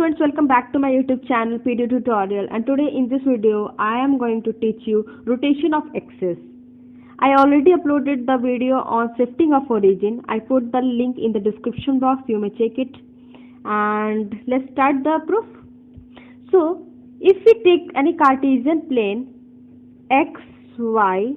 students, welcome back to my YouTube channel PD Tutorial, and today in this video I am going to teach you rotation of axis. I already uploaded the video on shifting of origin. I put the link in the description box, you may check it. And let's start the proof. So if we take any Cartesian plane x, y,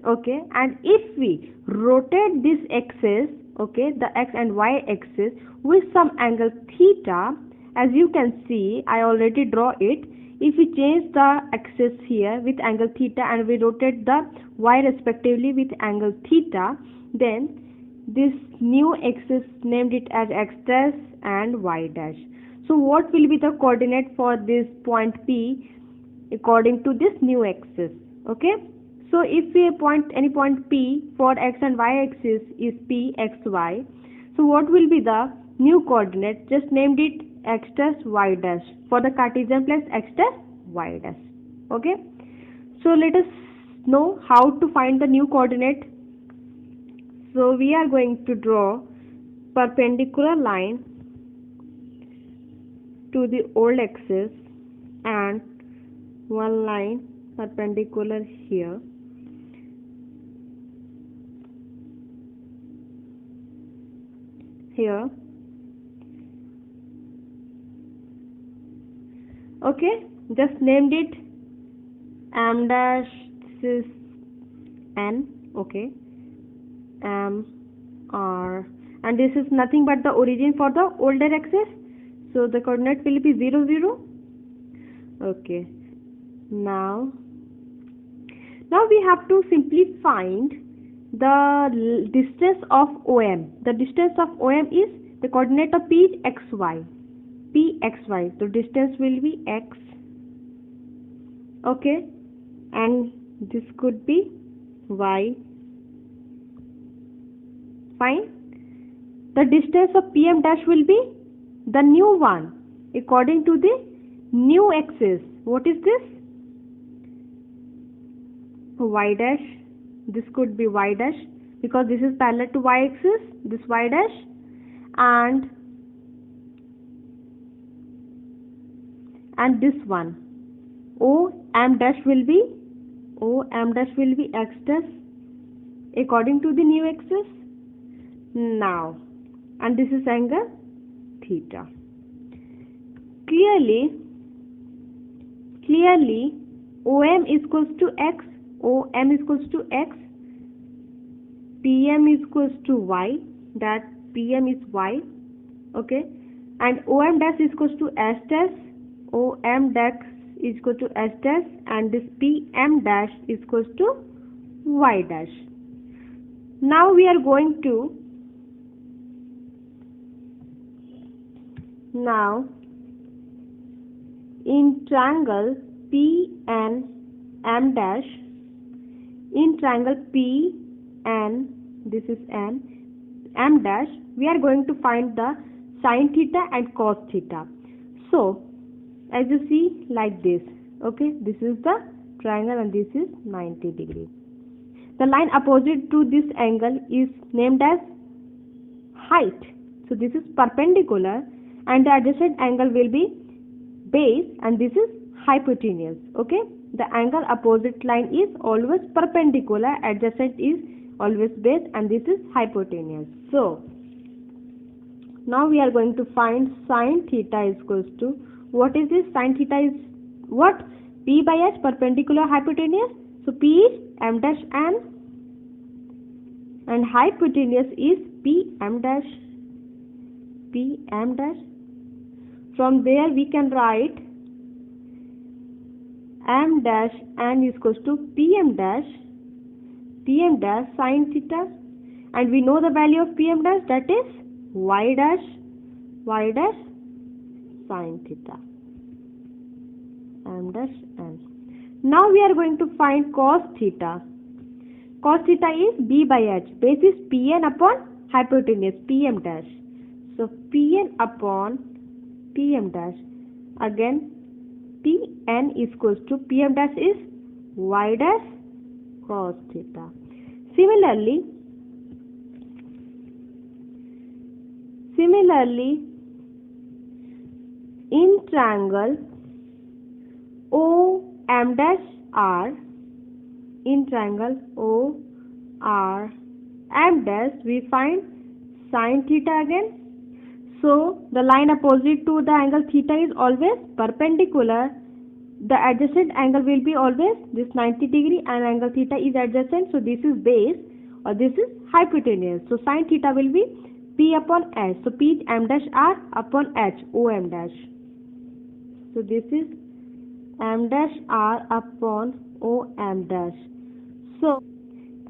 okay, and if we rotate this axis, okay, the x and y axis with some angle theta, as you can see I already draw it. If we change the axis here with angle theta and we rotate the y respectively with angle theta, then this new axis named it as x dash and y dash. So what will be the coordinate for this point P according to this new axis? Okay, so if we point any point P for x and y axis is P x y, so what will be the new coordinate? Just named it x dash y dash for the Cartesian place x dash y dash. Okay, so let us know how to find the new coordinate. So we are going to draw perpendicular line to the old axis and one line perpendicular here. Here. Okay, just named it m dash, this is n, okay, m r, and this is nothing but the origin for the older axis, so the coordinate will be 0 0. Okay, now we have to simply find the distance of OM. The distance of OM is the coordinate of P is xy. P xy, so distance will be x, okay, and this could be y. Fine. The distance of PM dash will be the new one according to the new axis. What is this? Y dash. This could be y dash because this is parallel to y axis, this y dash, and this one O m dash will be x dash according to the new axis. Now, and this is angle theta. Clearly OM is equals to x, OM is equals to x, PM is equals to y, that PM is y, okay, and OM dash is equals to s dash, OM dash is equal to s dash, and this PM dash is equals to y dash. Now we are going to in triangle P and M dash, in triangle P and this is M dash, we are going to find the sin theta and cos theta. So as you see like this, okay, this is the triangle and this is 90 degrees. The line opposite to this angle is named as height. So this is perpendicular and the adjacent angle will be base and this is hypotenuse. Okay, the angle opposite line is always perpendicular, adjacent is always base, and this is hypotenuse. So now we are going to find sin theta is equals to, what is this? Sin theta is what? P by S, perpendicular hypotenuse. So P is m dash n and hypotenuse is PM dash. PM dash. From there we can write m dash n is equals to PM dash sin theta, and we know the value of PM dash, that is y dash sin theta, m dash n. Now we are going to find cos theta. Cos theta is B by H, base is Pn upon hypotenuse, PM dash. So Pn upon PM dash, again Pn is equals to PM dash is y dash cos theta. Similarly in triangle OM dash R, in triangle OR M dash, we find sin theta again. So the line opposite to the angle theta is always perpendicular. The adjacent angle will be always this 90 degree, and angle theta is adjacent. So this is base or this is hypotenuse. So sin theta will be P upon H. So P M dash R upon H OM dash. So this is M dash R upon OM dash. So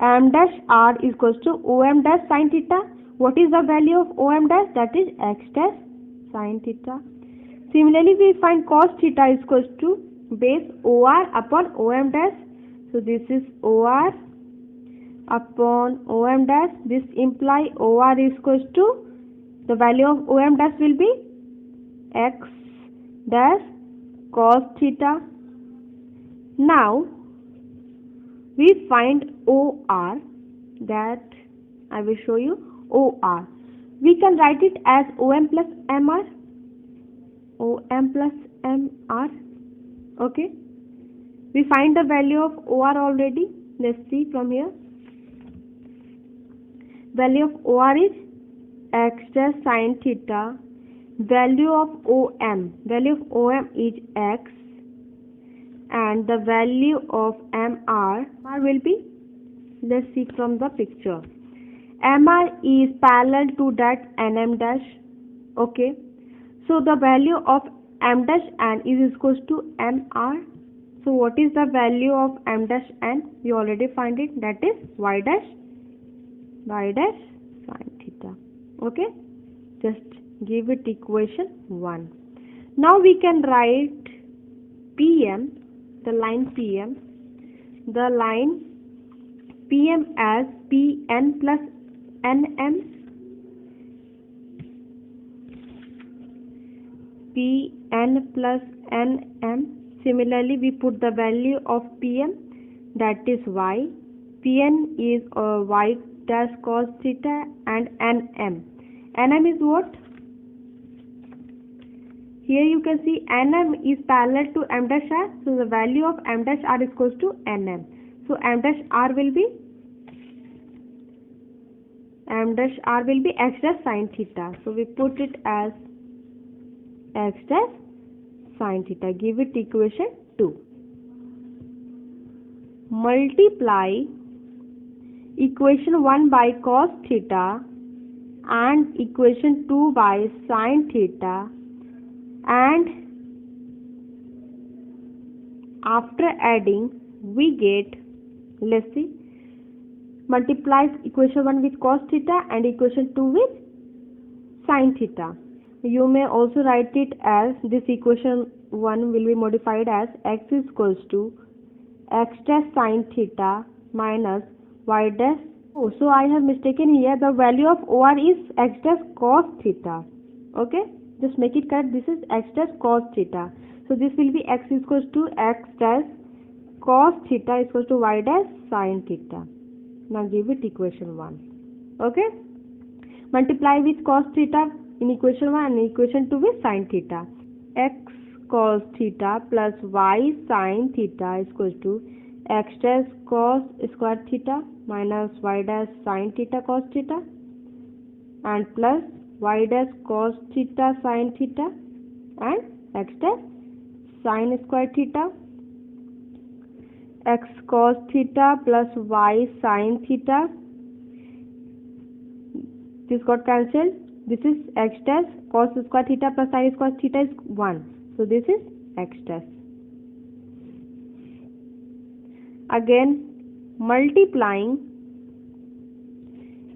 M dash R is equals to OM dash sin theta. What is the value of OM dash? That is X dash sin theta. Similarly, we find cos theta is equals to base OR upon OM dash. So this is OR upon OM dash. This imply OR is equals to, the value of OM dash will be X dash cos theta. Now we find OR, that I will show you. OR, we can write it as OM plus MR. OM plus MR. Okay, we find the value of OR already. Let's see from here. Value of OR is X dash sin theta. Value of OM is X, and the value of MR will be, let's see from the picture. MR is parallel to that NM dash. Okay, so the value of M dash N is equals to MR. So what is the value of M dash N? We already find it, that is Y dash sin theta. Okay, just give it equation 1. Now we can write PM, the line PM as Pn plus Nm. Pn plus Nm. Similarly, we put the value of Pm, that is Y. Pn is Y dash cos theta, and Nm. Nm is what? Here you can see Nm is parallel to M dash R. So the value of M dash R is equals to Nm. So M dash R will be X dash sin theta. So we put it as X dash sin theta. Give it equation 2. Multiply equation 1 by cos theta and equation 2 by sin theta, and after adding we get, let's see, multiplies equation 1 with cos theta and equation 2 with sin theta. You may also write it as, this equation 1 will be modified as x is equals to x dash sin theta minus y dash. Oh, so I have mistaken here. The value of OR is x dash cos theta. Okay, just make it correct. This is x dash cos theta. So this will be x is equals to x dash cos theta is equals to y dash sin theta. Now give it equation 1. Okay, multiply with cos theta in equation 1 and equation 2 with sin theta. X cos theta plus y sin theta is equals to x dash cos square theta minus y dash sin theta cos theta, and plus y dash cos theta sin theta and x dash sin square theta. X cos theta plus y sin theta, this got cancelled. This is x dash cos square theta plus sin square theta is 1. So this is x dash. Again multiplying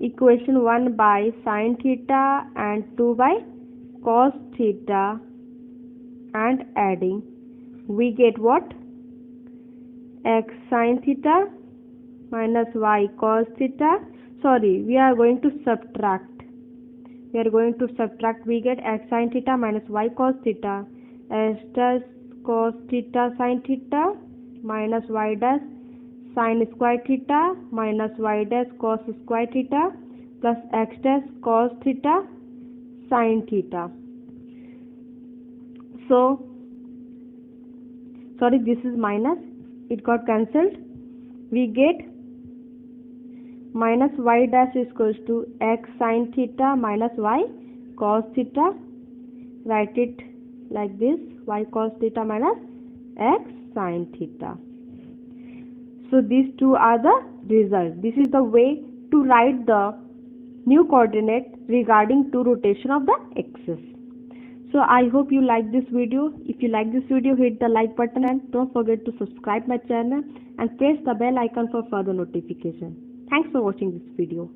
equation 1 by sin theta and 2 by cos theta and adding, we get what? X sin theta minus y cos theta. Sorry, we are going to subtract. We get x sin theta minus y cos theta, x dash cos theta sin theta minus y dash sin square theta minus y dash cos square theta plus x dash cos theta sin theta. So, sorry, this is minus, it got cancelled. We get minus y dash is equals to x sin theta minus y cos theta. Write it like this, y cos theta minus x sin theta. So these two are the results. This is the way to write the new coordinate regarding to rotation of the axis. So I hope you like this video. If you like this video, hit the like button and don't forget to subscribe my channel and press the bell icon for further notification. Thanks for watching this video.